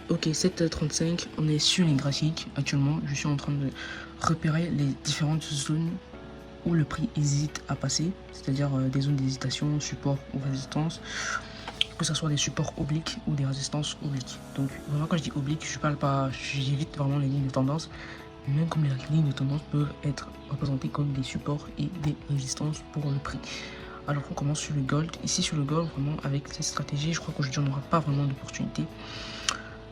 Ok, 7h35, on est sur les graphiques. Actuellement, je suis en train de repérer les différentes zones où le prix hésite à passer, c'est-à-dire des zones d'hésitation, support ou résistance, que ce soit des supports obliques ou des résistances obliques. Donc vraiment quand je dis oblique, je parle pas, j'évite vraiment les lignes de tendance, même comme les lignes de tendance peuvent être représentées comme des supports et des résistances pour le prix. Alors on commence sur le gold. Ici sur le gold, vraiment avec cette stratégie, je crois qu'aujourd'hui on n'aura pas vraiment d'opportunité.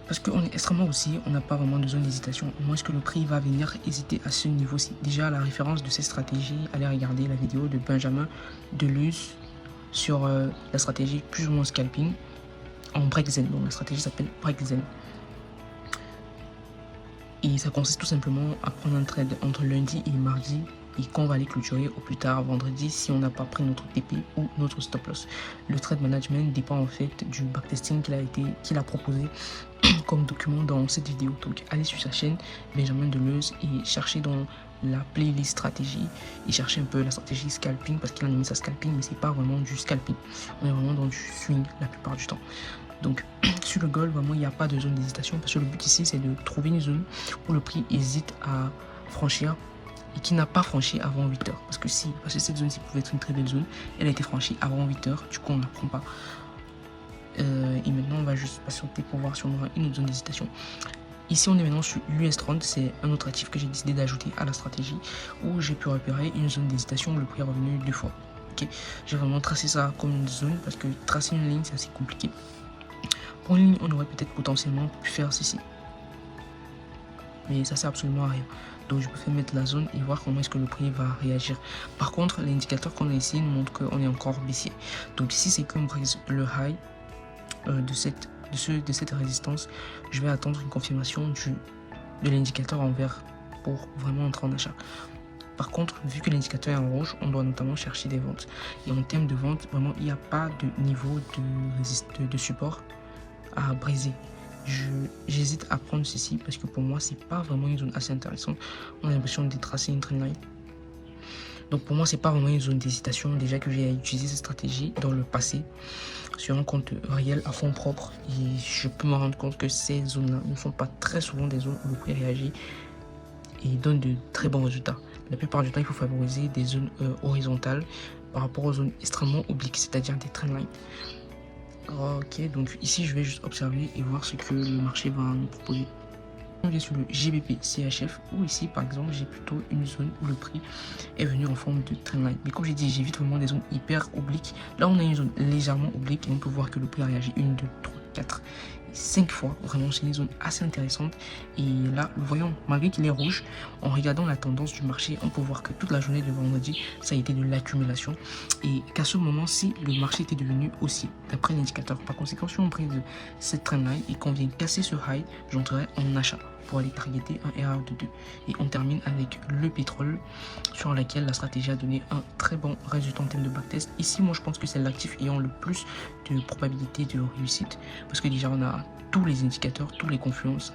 Parce qu'on est extrêmement haussier, on n'a pas vraiment de zone d'hésitation. Moi, est-ce que le prix va venir hésiter à ce niveau-ci? Déjà, à la référence de cette stratégie, allez regarder la vidéo de Benjamin Deleuze sur la stratégie plus ou moins scalping en break-zen. Donc, la stratégie s'appelle break-zen. Et ça consiste tout simplement à prendre un trade entre lundi et mardi et qu'on va aller clôturer au plus tard vendredi si on n'a pas pris notre TP ou notre stop loss. Le trade management dépend en fait du backtesting qu'il a proposé comme document dans cette vidéo. Donc allez sur sa chaîne Benjamin Deleuze et cherchez dans la playlist stratégie et cherchez un peu la stratégie scalping parce qu'il a mis ça scalping mais c'est pas vraiment du scalping. On est vraiment dans du swing la plupart du temps. Donc sur le gold, vraiment il n'y a pas de zone d'hésitation parce que le but ici c'est de trouver une zone où le prix hésite à franchir et qui n'a pas franchi avant 8 heures. Parce que cette zone-ci pouvait être une très belle zone, elle a été franchie avant 8 heures, du coup on ne la prend pas. Et maintenant on va juste patienter pour voir si on aura une autre zone d'hésitation. Ici on est maintenant sur l'US30, c'est un autre actif que j'ai décidé d'ajouter à la stratégie où j'ai pu repérer une zone d'hésitation où le prix est revenu 2 fois. Okay. J'ai vraiment tracé ça comme une zone parce que tracer une ligne c'est assez compliqué. Pour une ligne on aurait peut-être potentiellement pu faire ceci. Mais ça sert absolument à rien. Donc je préfère mettre la zone et voir comment est-ce que le prix va réagir. Par contre, l'indicateur qu'on a ici nous montre qu'on est encore baissier. Donc ici c'est comme le high de cette résistance. Je vais attendre une confirmation de l'indicateur en vert pour vraiment entrer en achat. Par contre, vu que l'indicateur est en rouge, on doit notamment chercher des ventes. Et en termes de vente, vraiment, il n'y a pas de niveau de support à briser. J'hésite à prendre ceci parce que pour moi c'est pas vraiment une zone assez intéressante. On a l'impression de tracer une trendline. Donc pour moi c'est pas vraiment une zone d'hésitation. Déjà que j'ai utilisé cette stratégie dans le passé sur un compte réel à fond propre et je peux me rendre compte que ces zones là ne sont pas très souvent des zones où le prix réagit et donne de très bons résultats. La plupart du temps il faut favoriser des zones horizontales par rapport aux zones extrêmement obliques, c'est-à-dire des trendlines. Ok, donc ici je vais juste observer et voir ce que le marché va nous proposer. On vient sur le GBP CHF où ici par exemple j'ai plutôt une zone où le prix est venu en forme de trendline. Mais comme j'ai dit, j'évite vraiment des zones hyper obliques. Là on a une zone légèrement oblique et on peut voir que le prix a réagi 1, 2, 3, 4, 5 fois. Vraiment c'est une zone assez intéressante. Et là, voyons, malgré qu'il est rouge, en regardant la tendance du marché, on peut voir que toute la journée de vendredi, ça a été de l'accumulation. Et qu'à ce moment-ci, le marché était devenu haussier, d'après l'indicateur. Par conséquent, si on prend cette trendline et qu'on vient casser ce high, j'entrerai en achat pour aller targeter un RR de 2. Et on termine avec le pétrole, sur laquelle la stratégie a donné un très bon résultat en termes de backtest. Ici, moi, je pense que c'est l'actif ayant le plus de probabilité de réussite, parce que déjà, on a tous les indicateurs, tous les confluences.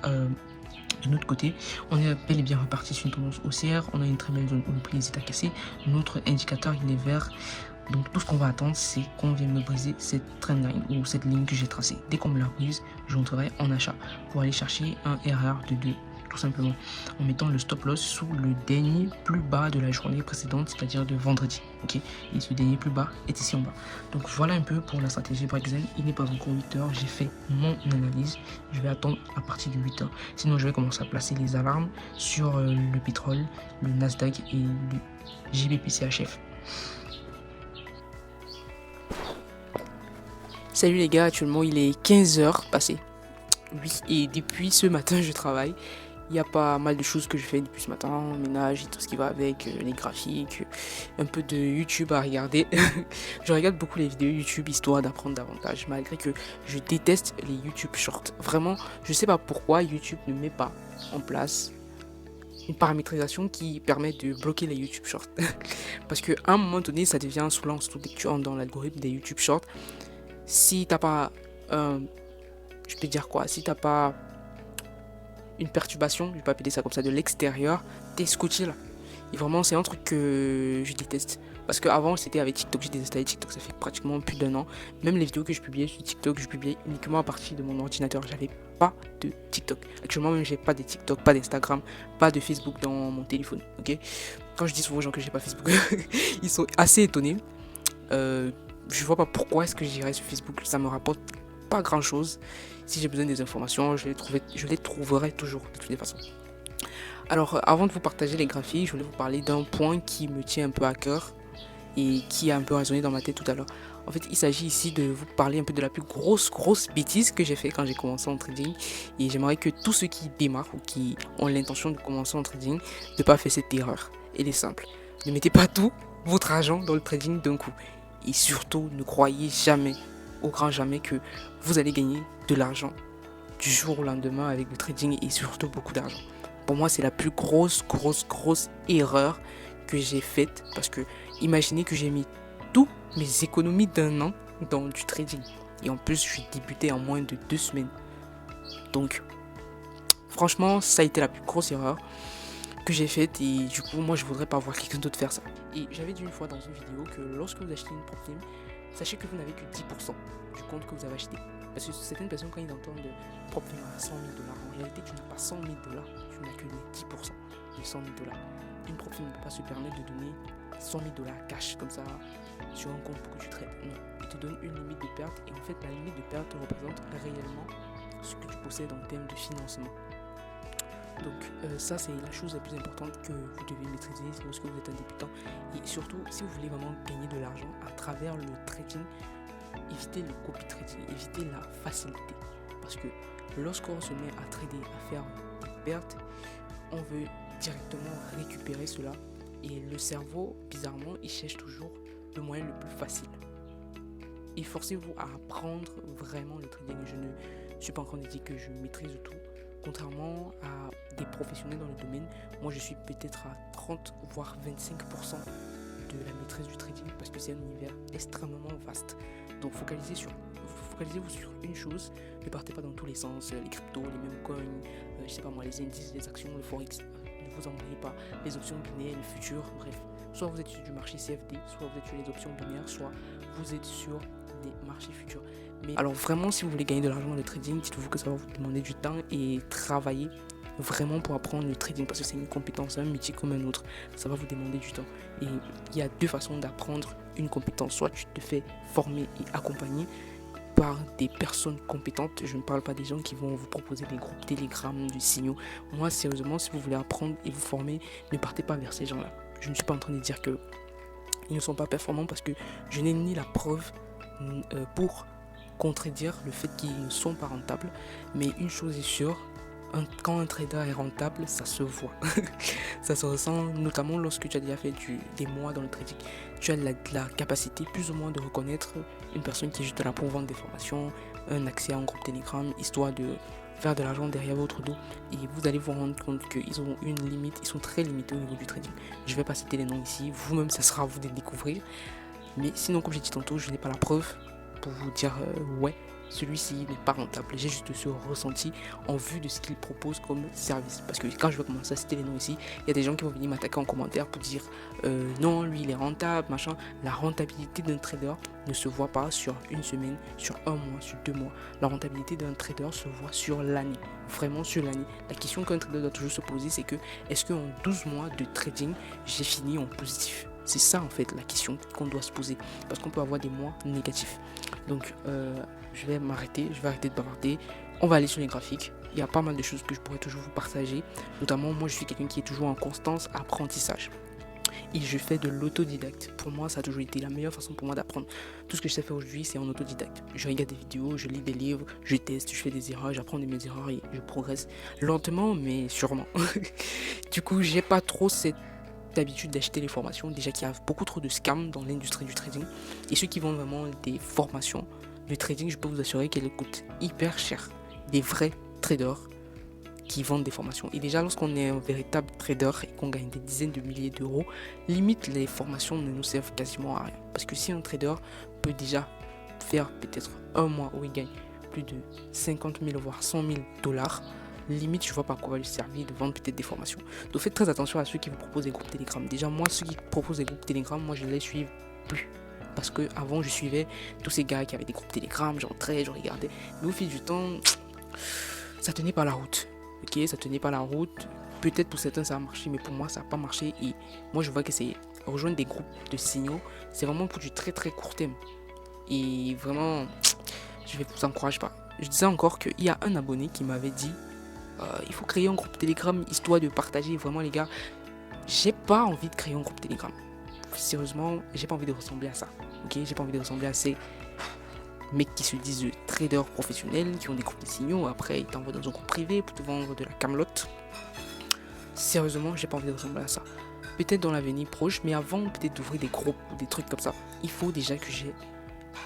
De notre côté, on est bel et bien reparti sur une tendance haussière. On a une très belle zone où le prix hésite à casser. Notre indicateur, il est vert. Donc tout ce qu'on va attendre, c'est qu'on vienne me briser cette trendline ou cette ligne que j'ai tracée. Dès qu'on me la brise, j'entrerai en achat pour aller chercher un RR de 2, tout simplement, en mettant le stop loss sous le dernier plus bas de la journée précédente, c'est-à-dire de vendredi. Ok, et ce dernier plus bas est ici en bas. Donc voilà un peu pour la stratégie break-zen. Il n'est pas encore 8 heures, j'ai fait mon analyse. Je vais attendre à partir de 8 heures. Sinon, je vais commencer à placer les alarmes sur le pétrole, le Nasdaq et le GBP/CHF. Salut les gars, actuellement il est 15h passé. Oui, et depuis ce matin je travaille. Il y a pas mal de choses que je fais depuis ce matin, ménage et tout ce qui va avec, les graphiques, un peu de YouTube à regarder. Je regarde beaucoup les vidéos YouTube histoire d'apprendre davantage, malgré que je déteste les YouTube Shorts. Vraiment, je sais pas pourquoi YouTube ne met pas en place une paramétrisation qui permet de bloquer les YouTube Shorts. Parce qu'à un moment donné, ça devient saoulant, surtout dès que tu entres dans l'algorithme des YouTube Shorts. Si t'as pas, je peux dire quoi, si t'as pas une perturbation, je vais pas appeler ça comme ça, de l'extérieur, t'es scotché là. Et vraiment c'est un truc que je déteste. Parce qu'avant, c'était avec TikTok, j'ai désinstallé TikTok, ça fait pratiquement plus d'1 an. Même les vidéos que je publiais sur TikTok, je publiais uniquement à partir de mon ordinateur. J'avais pas de TikTok. Actuellement, même, j'ai pas de TikTok, pas d'Instagram, pas de Facebook dans mon téléphone. Ok. Quand je dis souvent aux gens que j'ai pas Facebook, ils sont assez étonnés. Je vois pas pourquoi est-ce que j'irais sur Facebook. Ça me rapporte pas grand chose. Si j'ai besoin des informations, je les trouverai toujours de toutes les façons. Alors, avant de vous partager les graphiques, je voulais vous parler d'un point qui me tient un peu à cœur et qui a un peu résonné dans ma tête tout à l'heure. En fait, il s'agit ici de vous parler un peu de la plus grosse bêtise que j'ai fait quand j'ai commencé en trading. Et j'aimerais que tous ceux qui démarrent ou qui ont l'intention de commencer en trading ne pas faire cette erreur. Elle est simple. Ne mettez pas tout votre argent dans le trading d'un coup. Et surtout, ne croyez jamais, au grand jamais, que vous allez gagner de l'argent du jour au lendemain avec le trading et surtout beaucoup d'argent. Pour moi, c'est la plus grosse erreur que j'ai faite parce que imaginez que j'ai mis toutes mes économies d'1 an dans du trading. Et en plus, je suis débuté en moins de 2 semaines. Donc, franchement, ça a été la plus grosse erreur que j'ai faite et du coup, moi, je voudrais pas voir quelqu'un d'autre faire ça. Et j'avais dit une fois dans une vidéo que lorsque vous achetez une prop firme, sachez que vous n'avez que 10% du compte que vous avez acheté. Parce que certaines personnes, quand ils entendent de prop firme à 100 000 $, en réalité, tu n'as pas 100 000 $, tu n'as que les 10% de 100 000 $. Une prop firme ne peut pas se permettre de donner 100 000 $ cash comme ça sur un compte pour que tu traites. Non, il te donne une limite de perte et en fait, la limite de perte représente réellement ce que tu possèdes en termes de financement. Donc ça c'est la chose la plus importante que vous devez maîtriser lorsque vous êtes un débutant et surtout si vous voulez vraiment gagner de l'argent à travers le trading, évitez le copy trading, évitez la facilité parce que lorsqu'on se met à trader, à faire des pertes, on veut directement récupérer cela et le cerveau bizarrement il cherche toujours le moyen le plus facile. Et forcez-vous à apprendre vraiment le trading. Je ne suis pas en train de dire que je maîtrise tout. Contrairement à des professionnels dans le domaine, moi je suis peut-être à 30 voire 25% de la maîtrise du trading parce que c'est un univers extrêmement vaste. Donc focalisez-vous sur une chose, ne partez pas dans tous les sens, les cryptos, les mêmes coins, je sais pas moi, les indices, les actions, le forex, ne vous embrouillez pas, les options binaires, le futur, bref. Soit vous êtes sur du marché CFD, soit vous êtes sur les options binaires, soit vous êtes sur des marchés futurs. Mais alors vraiment, si vous voulez gagner de l'argent dans le trading, dites-vous que ça va vous demander du temps et travailler vraiment pour apprendre le trading parce que c'est une compétence, un métier comme un autre. Ça va vous demander du temps. Et il y a 2 façons d'apprendre une compétence. Soit tu te fais former et accompagner par des personnes compétentes. Je ne parle pas des gens qui vont vous proposer des groupes Telegram, des signaux. Moi, sérieusement, si vous voulez apprendre et vous former, ne partez pas vers ces gens-là. Je ne suis pas en train de dire qu'ils ne sont pas performants parce que je n'ai ni la preuve pour contredire le fait qu'ils ne sont pas rentables. Mais une chose est sûre, quand un trader est rentable, ça se voit. Ça se ressent notamment lorsque tu as déjà fait des mois dans le trading. Tu as la capacité plus ou moins de reconnaître une personne qui est juste là pour vendre des formations, un accès à un groupe Telegram, histoire de faire de l'argent derrière votre dos. Et vous allez vous rendre compte qu'ils ont une limite, ils sont très limités au niveau du trading. Je ne vais pas citer les noms ici, vous-même ça sera à vous de les découvrir. Mais sinon, comme j'ai dit tantôt, je n'ai pas la preuve pour vous dire ouais, celui-ci n'est pas rentable. J'ai juste ce ressenti en vue de ce qu'il propose comme service. Parce que quand je vais commencer à citer les noms ici, il y a des gens qui vont venir m'attaquer en commentaire pour dire non, lui il est rentable, machin. La rentabilité d'un trader ne se voit pas sur une semaine, sur un mois, sur 2 mois. La rentabilité d'un trader se voit sur l'année, vraiment sur l'année. La question qu'un trader doit toujours se poser, c'est que est-ce qu'en 12 mois de trading, j'ai fini en positif? C'est ça en fait la question qu'on doit se poser parce qu'on peut avoir des mois négatifs. Donc je vais arrêter de bavarder. On va aller sur les graphiques. Il y a pas mal de choses que je pourrais toujours vous partager. Notamment moi je suis quelqu'un qui est toujours en constance apprentissage. Et je fais de l'autodidacte. Pour moi ça a toujours été la meilleure façon pour moi d'apprendre. Tout ce que je sais faire aujourd'hui c'est en autodidacte. Je regarde des vidéos, je lis des livres, je teste, je fais des erreurs, j'apprends de mes erreurs et je progresse lentement mais sûrement. Du coup j'ai pas trop cette d'habitude d'acheter les formations, déjà qu'il y a beaucoup trop de scams dans l'industrie du trading et ceux qui vendent vraiment des formations de trading, je peux vous assurer qu'elles coûtent hyper cher. Des vrais traders qui vendent des formations et déjà lorsqu'on est un véritable trader et qu'on gagne des dizaines de milliers d'euros, limite les formations ne nous servent quasiment à rien parce que si un trader peut déjà faire peut-être un mois où il gagne plus de 50 000 voire 100 000 $, limite, je vois pas à quoi va lui servir de vendre peut-être des formations. Donc faites très attention à ceux qui vous proposent des groupes Telegram. Déjà, moi, ceux qui proposent des groupes Telegram, moi, je ne les suis plus. Parce que avant je suivais tous ces gars qui avaient des groupes Telegram, j'entrais, je regardais. Mais au fil du temps, ça tenait pas la route. Ok, ça tenait pas la route. Peut-être pour certains ça a marché, mais pour moi ça n'a pas marché. Et moi je vois que c'est rejoindre des groupes de signaux, c'est vraiment pour du très très court terme. Et vraiment, je ne vous encourage pas. Je disais encore qu'il y a un abonné qui m'avait dit il faut créer un groupe Telegram histoire de partager. Vraiment les gars, j'ai pas envie de créer un groupe Telegram. Sérieusement, j'ai pas envie de ressembler à ça. Ok, j'ai pas envie de ressembler à ces mecs qui se disent traders professionnels, qui ont des groupes de signaux. Après, ils t'envoient dans un groupe privé pour te vendre de la camelote. Sérieusement, j'ai pas envie de ressembler à ça. Peut-être dans l'avenir proche, mais avant peut-être d'ouvrir des groupes ou des trucs comme ça, il faut déjà que j'ai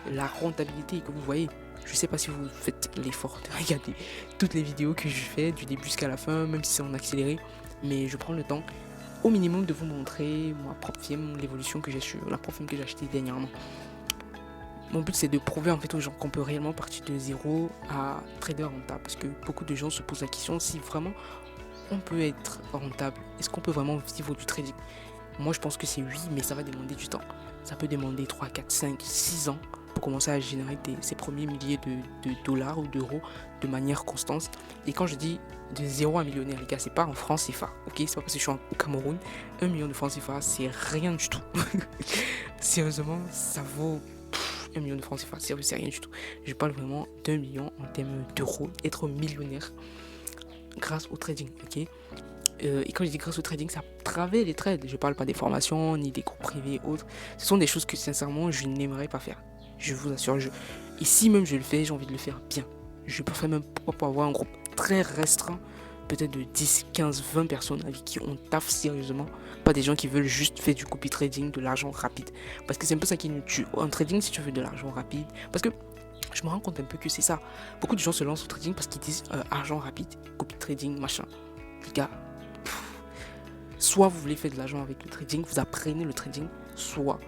la rentabilité que vous voyez. Je sais pas si vous faites l'effort de regarder toutes les vidéos que je fais du début jusqu'à la fin, même si c'est en accéléré, mais je prends le temps au minimum de vous montrer ma propre firme, l'évolution que j'ai sur la propre firme que j'ai achetée dernièrement. Mon but c'est de prouver en fait aux gens qu'on peut réellement partir de zéro à trader rentable, parce que beaucoup de gens se posent la question si vraiment on peut être rentable, est-ce qu'on peut vraiment vivre du trading? Moi je pense que c'est oui, mais ça va demander du temps. Ça peut demander 3, 4, 5, 6 ans pour commencer à générer ses premiers milliers de dollars ou d'euros de manière constante. Et quand je dis de 0 à millionnaire, les gars, c'est pas en francs CFA, ok? C'est pas parce que je suis au Cameroun, 1 million de francs CFA, c'est rien du tout. Sérieusement, ça vaut 1 million de francs CFA, c'est rien du tout. Je parle vraiment d'1 million en termes d'euros, être millionnaire grâce au trading, ok? Et quand je dis grâce au trading, c'est à travers les trades. Je parle pas des formations, ni des cours privés et autres. Ce sont des choses que sincèrement, je n'aimerais pas faire. Je vous assure. Et si même je le fais, j'ai envie de le faire bien. Je préfère même pas avoir un groupe très restreint, peut-être de 10, 15, 20 personnes avec qui on taffe sérieusement. Pas des gens qui veulent juste faire du copy trading, de l'argent rapide. Parce que c'est un peu ça qui nous tue. En trading, si tu veux de l'argent rapide, parce que je me rends compte un peu que c'est ça. Beaucoup de gens se lancent au trading parce qu'ils disent argent rapide, copy trading, machin. Les gars, soit vous voulez faire de l'argent avec le trading, vous apprenez le trading, soit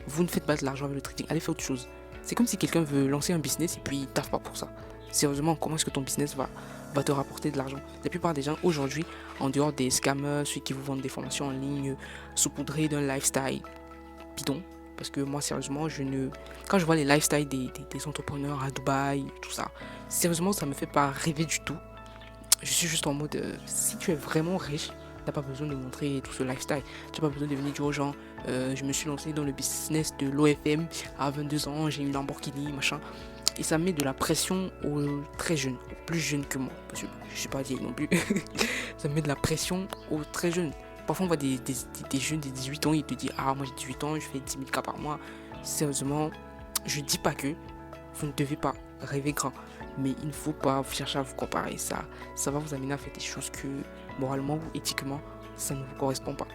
vous ne faites pas de l'argent avec le trading, allez faire autre chose. C'est comme si quelqu'un veut lancer un business et puis il taffe pas pour ça. Sérieusement, comment est-ce que ton business va te rapporter de l'argent? La plupart des gens aujourd'hui, en dehors des scammers, ceux qui vous vendent des formations en ligne, saupoudrés d'un lifestyle bidon, parce que moi sérieusement, quand je vois les lifestyles des entrepreneurs à Dubaï, tout ça, sérieusement ça me fait pas rêver du tout. Je suis juste en mode, si tu es vraiment riche, t'as pas besoin de montrer tout ce lifestyle. Tu n'as pas besoin de venir dire aux gens, je me suis lancé dans le business de l'OFM à 22 ans, j'ai une Lamborghini, machin. Et ça met de la pression aux très jeunes, aux plus jeunes que moi. Parce que je suis pas vieille non plus. Ça met de la pression aux très jeunes. Parfois on voit des jeunes de 18 ans, ils te disent, ah moi j'ai 18 ans, je fais 10 000 cas par mois. Sérieusement, je dis pas que vous ne devez pas rêver grand. Mais il ne faut pas chercher à vous comparer. Ça va vous amener à faire des choses que moralement ou éthiquement, ça ne vous correspond pas.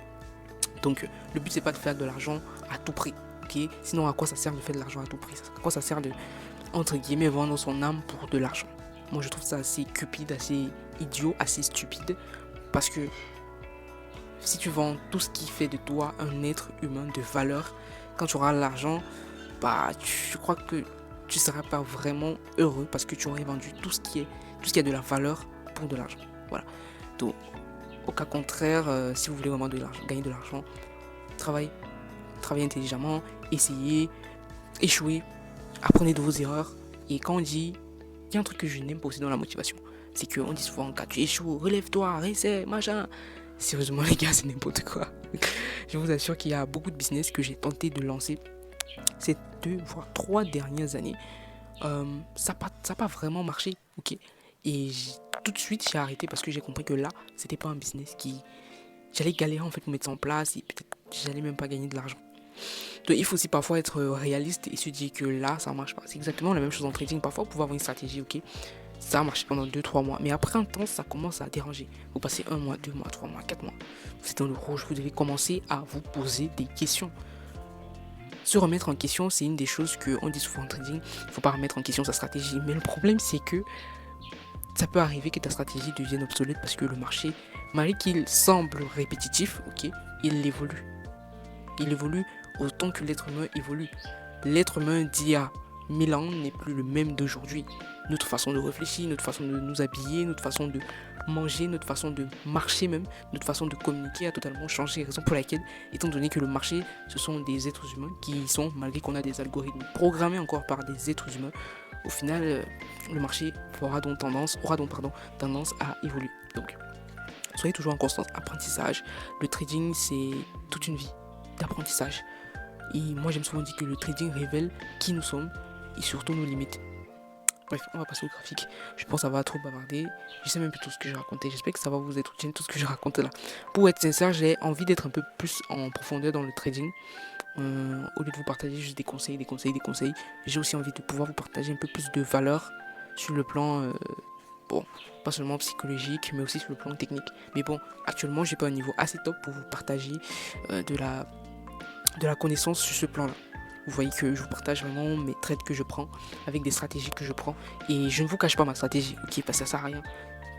Donc le but c'est pas de faire de l'argent à tout prix. Okay? Sinon à quoi ça sert de faire de l'argent à tout prix? À quoi ça sert de, entre guillemets, vendre son âme pour de l'argent? Moi je trouve ça assez cupide, assez idiot, assez stupide. Parce que si tu vends tout ce qui fait de toi un être humain de valeur, quand tu auras l'argent, je crois que tu ne seras pas vraiment heureux parce que tu aurais vendu tout ce qui a de la valeur pour de l'argent. Voilà. Donc, au cas contraire, si vous voulez vraiment gagner de l'argent, travaillez intelligemment, essayez, échouez, apprenez de vos erreurs. Et quand on dit, il y a un truc que je n'aime pas aussi dans la motivation, c'est qu'on dit souvent, quand tu échoues, relève-toi, réessaie, machin. Sérieusement les gars, c'est n'importe quoi. Je vous assure qu'il y a beaucoup de business que j'ai tenté de lancer ces 2 voire 3 dernières années. Ça n'a pas vraiment marché, ok. Et tout de suite j'ai arrêté parce que j'ai compris que là c'était pas un business j'allais galérer en fait pour mettre ça en place et peut-être j'allais même pas gagner de l'argent. Donc il faut aussi parfois être réaliste et se dire que là ça marche pas. C'est exactement la même chose en trading. Parfois vous pouvez avoir une stratégie, ok, ça a marché pendant 2-3 mois, mais après un temps ça commence à déranger. Vous passez 1 mois, 2 mois, 3 mois, 4 mois, vous êtes dans le rouge, vous devez commencer à vous poser des questions. Se remettre en question, c'est une des choses qu'on dit souvent en trading. Il ne faut pas remettre en question sa stratégie. Mais le problème, c'est que ça peut arriver que ta stratégie devienne obsolète parce que le marché, malgré qu'il semble répétitif, ok, il évolue. Il évolue autant que l'être humain évolue. L'être humain d'il y a Milan n'est plus le même d'aujourd'hui. Notre façon de réfléchir, notre façon de nous habiller, notre façon de manger, notre façon de marcher même, notre façon de communiquer a totalement changé. Raison pour laquelle, étant donné que le marché, ce sont des êtres humains qui sont, malgré qu'on a des algorithmes programmés encore par des êtres humains, au final, le marché aura donc tendance à évoluer. Donc, soyez toujours en constant apprentissage. Le trading, c'est toute une vie d'apprentissage. Et moi, j'aime souvent dire que le trading révèle qui nous sommes et surtout nos limites. Bref, on va passer au graphique. Je pense que ça va trop bavarder. Je sais même plus tout ce que je racontais. J'espère que ça va vous être utile, tout ce que je raconte là. Pour être sincère, j'ai envie d'être un peu plus en profondeur dans le trading. Au lieu de vous partager juste des conseils. J'ai aussi envie de pouvoir vous partager un peu plus de valeur sur le plan, pas seulement psychologique, mais aussi sur le plan technique. Mais bon, actuellement, j'ai pas un niveau assez top pour vous partager de la connaissance sur ce plan-là. Vous voyez que je vous partage vraiment mes trades que je prends, avec des stratégies que je prends. Et je ne vous cache pas ma stratégie, ok, parce que ça sert à rien.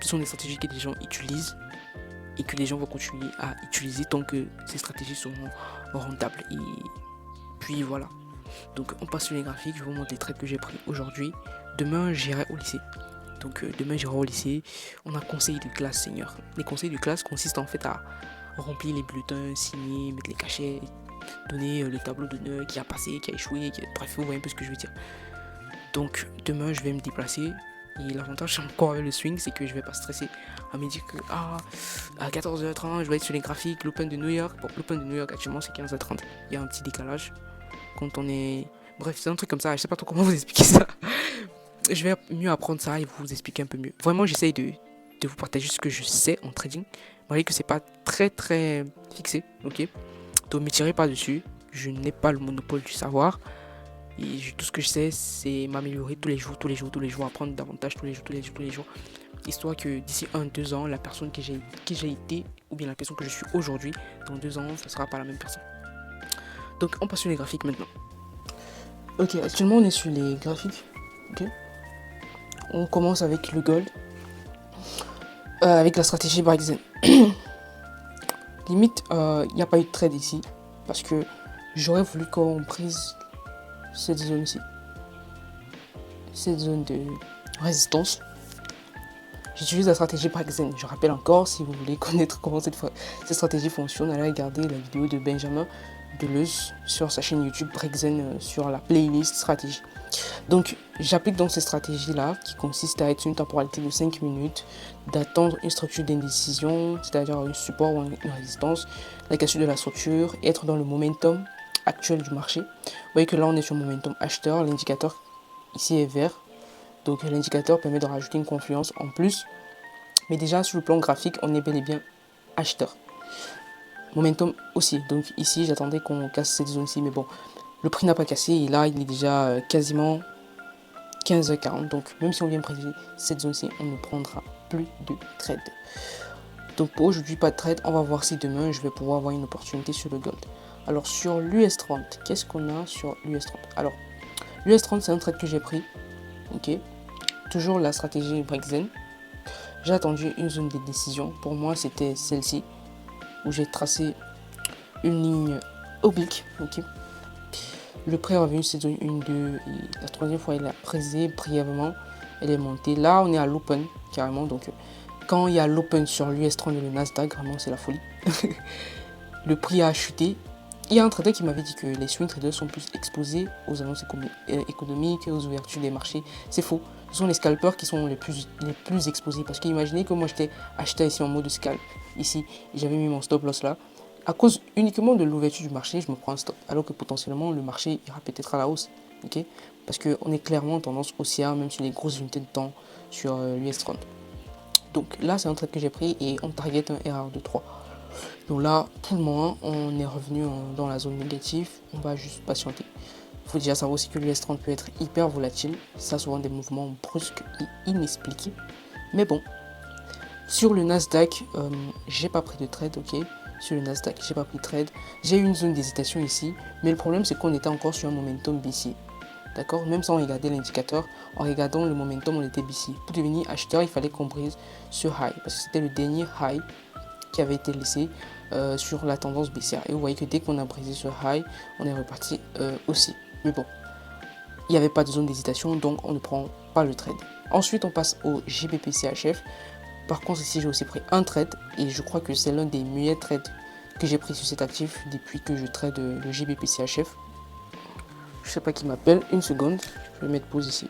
Ce sont des stratégies que les gens utilisent et que les gens vont continuer à utiliser tant que ces stratégies seront rentables. Et puis voilà. Donc on passe sur les graphiques, je vous montre les trades que j'ai pris aujourd'hui. Demain, j'irai au lycée. Donc demain, j'irai au lycée. On a conseil de classe, seigneur. Les conseils de classe consistent en fait à remplir les bulletins, signer, mettre les cachets, donner le tableau d'honneur qui a passé, qui a échoué, bref, vous voyez un peu ce que je veux dire. Donc demain je vais me déplacer et l'avantage encore avec le swing, c'est que je vais pas stresser à me dire que à 14h30 je vais être sur les graphiques, l'Open de New York. Bon, l'Open de New York actuellement c'est 15h30, il y a un petit décalage quand on est, bref, c'est un truc comme ça, je sais pas trop comment vous expliquer ça. Je vais mieux apprendre ça et vous expliquer un peu mieux. Vraiment, j'essaye de vous partager ce que je sais en trading, malgré que c'est pas très fixé, ok. Donc ne me tirez pas dessus, je n'ai pas le monopole du savoir. Et tout ce que je sais, c'est m'améliorer tous les jours, apprendre davantage tous les jours. Histoire que d'ici 1-2 ans, la personne que j'ai été, ou bien la personne que je suis aujourd'hui, dans 2 ans, ça ne sera pas la même personne. Donc on passe sur les graphiques maintenant. Ok, actuellement on est sur les graphiques. Ok. On commence avec le gold. Avec la stratégie Breakzen. Limite, il n'y a pas eu de trade ici. Parce que j'aurais voulu qu'on prise cette zone-ci. Cette zone de résistance. J'utilise la stratégie Breakzen. Je rappelle encore, si vous voulez connaître comment cette stratégie fonctionne, allez regarder la vidéo de Benjamin Deleuze sur sa chaîne YouTube Breakzen sur la playlist stratégie. Donc, j'applique donc cette stratégie-là qui consiste à être une temporalité de 5 minutes, d'attendre une structure d'indécision, c'est-à-dire un support ou une résistance, la cassure de la structure, et être dans le momentum actuel du marché. Vous voyez que là, on est sur momentum acheteur, l'indicateur ici est vert, donc l'indicateur permet de rajouter une confluence en plus, mais déjà sur le plan graphique, on est bel et bien acheteur. Momentum aussi, donc ici, j'attendais qu'on casse cette zone-ci, mais bon, le prix n'a pas cassé et là il est déjà quasiment 15h40. Donc même si on vient préciser cette zone-ci, on ne prendra plus de trade. Donc pour aujourd'hui pas de trade, on va voir si demain je vais pouvoir avoir une opportunité sur le gold. Alors sur l'US30, qu'est-ce qu'on a sur l'US30? Alors l'US30 c'est un trade que j'ai pris. Ok. Toujours la stratégie Breakzen. J'ai attendu une zone de décision. Pour moi c'était celle-ci où j'ai tracé une ligne oblique. Ok. Le prix est revenu cette zone 1, 2, et la troisième fois il a prisé brièvement, elle est montée. Là on est à l'open carrément, donc quand il y a l'open sur l'US30 et le Nasdaq, vraiment c'est la folie. Le prix a chuté. Il y a un trader qui m'avait dit que les swing traders sont plus exposés aux annonces économiques, aux ouvertures des marchés. C'est faux. Ce sont les scalpers qui sont les plus exposés. Parce qu'imaginez que moi j'étais acheté ici en mode scalp. Ici, j'avais mis mon stop loss là. À cause uniquement de l'ouverture du marché, je me prends un stop. Alors que potentiellement, le marché ira peut-être à la hausse. Okay, parce qu'on est clairement en tendance haussière, même sur les grosses unités de temps sur l'US30. Donc là, c'est un trade que j'ai pris et on target un RR de 3. Donc là, pour le moment, on est revenu dans la zone négative. On va juste patienter. Il faut déjà savoir aussi que l'US30 peut être hyper volatile. Ça a souvent des mouvements brusques et inexpliqués. Mais bon, sur le Nasdaq, j'ai pas pris de trade, ok. Sur le Nasdaq, j'ai pas pris de trade. J'ai eu une zone d'hésitation ici, mais le problème c'est qu'on était encore sur un momentum baissier. D'accord. Même sans regarder l'indicateur, en regardant le momentum, on était baissier. Pour devenir acheteur, il fallait qu'on brise ce high, parce que c'était le dernier high qui avait été laissé sur la tendance baissière. Et vous voyez que dès qu'on a brisé ce high, on est reparti aussi. Mais bon, il n'y avait pas de zone d'hésitation, donc on ne prend pas le trade. Ensuite, on passe au GBP CHF. Par contre, ici, j'ai aussi pris un trade et je crois que c'est l'un des meilleurs trades que j'ai pris sur cet actif depuis que je trade le GBP CHF. Je sais pas qui m'appelle, une seconde, je vais mettre pause ici.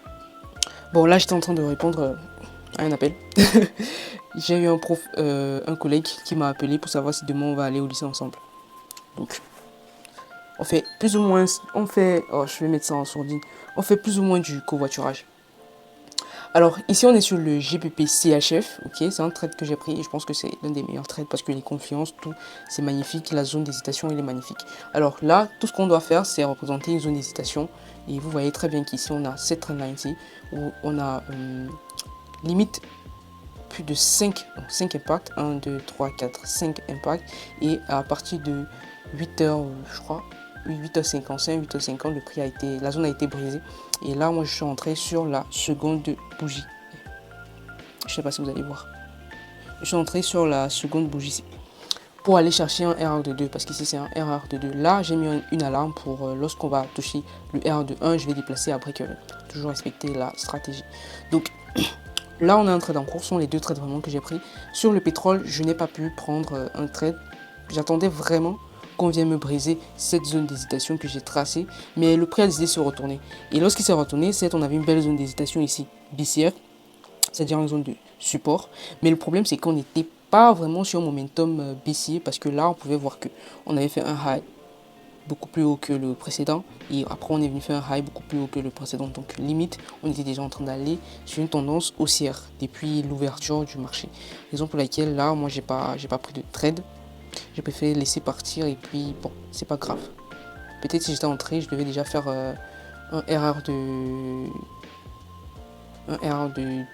Bon, là, j'étais en train de répondre à un appel. J'ai eu un collègue qui m'a appelé pour savoir si demain on va aller au lycée ensemble. Donc, on fait plus ou moins, je vais mettre ça en sourdine, on fait plus ou moins du covoiturage. Alors ici on est sur le GBP CHF, ok, c'est un trade que j'ai pris et je pense que c'est l'un des meilleurs trades parce que les confiances, tout, c'est magnifique, la zone d'hésitation elle est magnifique. Alors là, tout ce qu'on doit faire c'est représenter une zone d'hésitation et vous voyez très bien qu'ici on a cette trend line ici où on a limite plus de 5 impacts, 1, 2, 3, 4, 5 impacts et à partir de 8h je crois, 8h55, 8h50 le prix a été, la zone a été brisée et là moi je suis entré sur la seconde bougie. Je sais pas si vous allez voir. Je suis entré sur la seconde bougie pour aller chercher un RR de 2 parce qu'ici c'est un RR de 2. Là j'ai mis une alarme pour lorsqu'on va toucher le RR de 1, je vais déplacer après que toujours respecter la stratégie. Donc là on a un trade en cours, ce sont les deux trades vraiment que j'ai pris. Sur le pétrole, je n'ai pas pu prendre un trade. J'attendais vraiment qu'on vienne me briser cette zone d'hésitation que j'ai tracée, mais le prix a décidé de se retourner. Et lorsqu'il s'est retourné, certes on avait une belle zone d'hésitation ici, BCF, c'est-à-dire une zone de support, mais le problème c'est qu'on n'était pas vraiment sur momentum baissier parce que là on pouvait voir que on avait fait un high beaucoup plus haut que le précédent et après on est venu faire un high beaucoup plus haut que le précédent, donc limite on était déjà en train d'aller sur une tendance haussière depuis l'ouverture du marché, raison pour laquelle là moi j'ai pas pris de trade. J'ai préféré laisser partir et puis bon, c'est pas grave. Peut-être si j'étais entré, je devais déjà faire un erreur de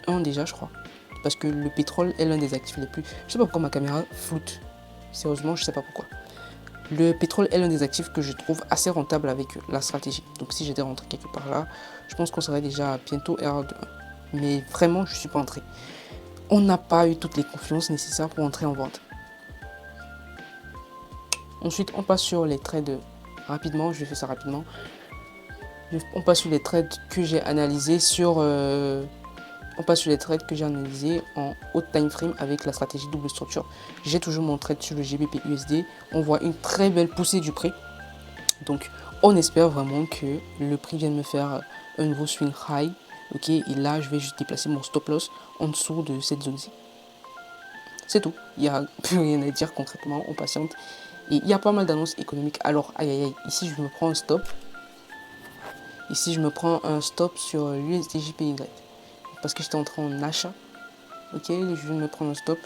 1 déjà, je crois. Parce que le pétrole est l'un des actifs les plus... Je sais pas pourquoi ma caméra floute. Sérieusement, je sais pas pourquoi. Le pétrole est l'un des actifs que je trouve assez rentable avec la stratégie. Donc si j'étais rentré quelque part là, je pense qu'on serait déjà bientôt erreur de 1. Mais vraiment, je suis pas entré. On n'a pas eu toutes les confiances nécessaires pour entrer en vente. Ensuite, on passe sur les trades rapidement. Je vais faire ça rapidement. On passe sur les trades que j'ai analysés en haut time frame avec la stratégie double structure. J'ai toujours mon trade sur le GBP USD. On voit une très belle poussée du prix. Donc, on espère vraiment que le prix vienne me faire un nouveau swing high. Ok, et là, je vais juste déplacer mon stop loss en dessous de cette zone-ci. C'est tout. Il n'y a plus rien à dire concrètement. On patiente. Et il y a pas mal d'annonces économiques. Alors, aïe aïe aïe, ici je me prends un stop. Ici je me prends un stop sur l'USDJPY. Parce que j'étais entré en achat. Ok, je viens de me prendre un stop.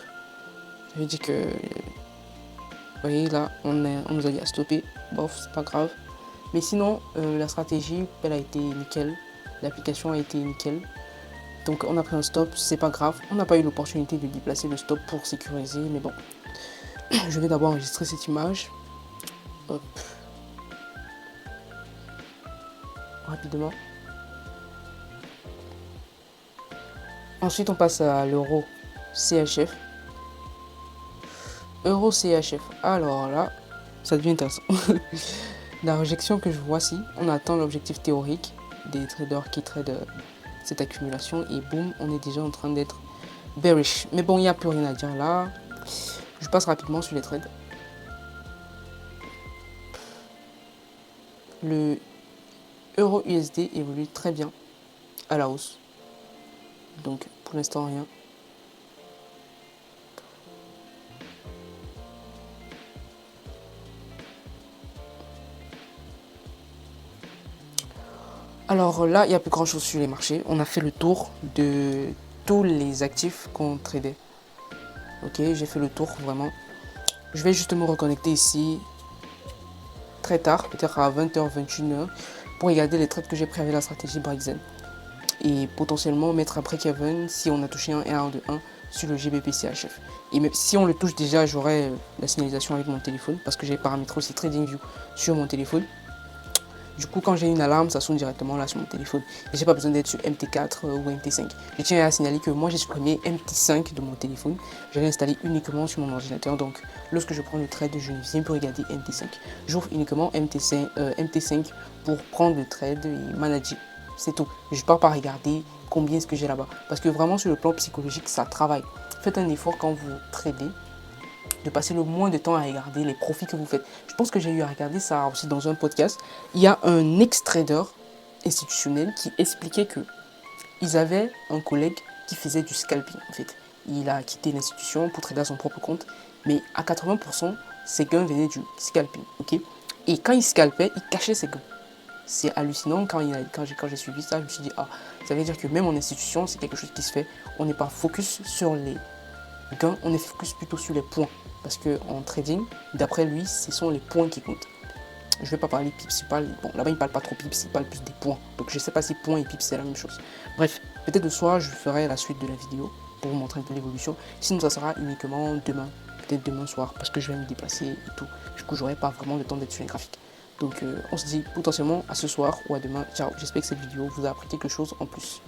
Je dis que... Vous voyez là, on nous a dit à stopper. Bof, c'est pas grave. Mais sinon, la stratégie, elle a été nickel. L'application a été nickel. Donc on a pris un stop, c'est pas grave. On n'a pas eu l'opportunité de déplacer le stop pour sécuriser. Mais bon. Je vais d'abord enregistrer cette image. Hop. Rapidement. Ensuite, on passe à l'euro CHF. Euro CHF. Alors là, ça devient intéressant. La rejection que je vois ici, on attend l'objectif théorique des traders qui tradent cette accumulation et boum, on est déjà en train d'être bearish. Mais bon, il n'y a plus rien à dire là. Je passe rapidement sur les trades. Le euro USD évolue très bien à la hausse. Donc pour l'instant rien. Alors là, il n'y a plus grand chose sur les marchés. On a fait le tour de tous les actifs qu'on tradait. Ok, j'ai fait le tour vraiment. Je vais juste me reconnecter ici très tard, peut-être à 20h, 21h, pour regarder les trades que j'ai pris avec la stratégie Brixen. Et potentiellement mettre après Kevin si on a touché un R de 1 sur le GBP CHF. Et même si on le touche déjà, j'aurai la signalisation avec mon téléphone parce que j'ai paramétré aussi TradingView sur mon téléphone. Du coup, quand j'ai une alarme, ça sonne directement là sur mon téléphone. Et j'ai pas besoin d'être sur MT4 ou MT5. Je tiens à signaler que moi, j'ai supprimé MT5 de mon téléphone. Je l'ai installé uniquement sur mon ordinateur. Donc, lorsque je prends le trade, je ne viens plus regarder MT5. J'ouvre uniquement MT5 pour prendre le trade et manager c'est tout. Je ne pars pas regarder combien est-ce que j'ai là-bas. Parce que vraiment, sur le plan psychologique, ça travaille. Faites un effort quand vous tradez, de passer le moins de temps à regarder les profits que vous faites. Je pense que j'ai eu à regarder ça aussi dans un podcast. Il y a un ex-trader institutionnel qui expliquait que ils avaient un collègue qui faisait du scalping en fait. Il a quitté l'institution pour trader à son propre compte, mais à 80%, ses gains venaient du scalping, ok. Et quand il scalpait, il cachait ses gains. C'est hallucinant quand j'ai suivi ça, je me suis dit, ah, ça veut dire que même en institution, c'est quelque chose qui se fait. On n'est pas focus sur les gains, on est focus plutôt sur les points. Parce qu'en trading, d'après lui, ce sont les points qui comptent. Je ne vais pas parler pips, bon, là-bas il ne parle pas trop pips, il parle plus des points. Donc je ne sais pas si points et pips c'est la même chose. Bref, peut-être de soir je ferai la suite de la vidéo pour vous montrer un peu l'évolution. Sinon ça sera uniquement demain, peut-être demain soir, parce que je vais me déplacer et tout. Du coup j'aurai pas vraiment le temps d'être sur les graphiques. Donc on se dit potentiellement à ce soir ou à demain. Ciao, j'espère que cette vidéo vous a appris quelque chose en plus.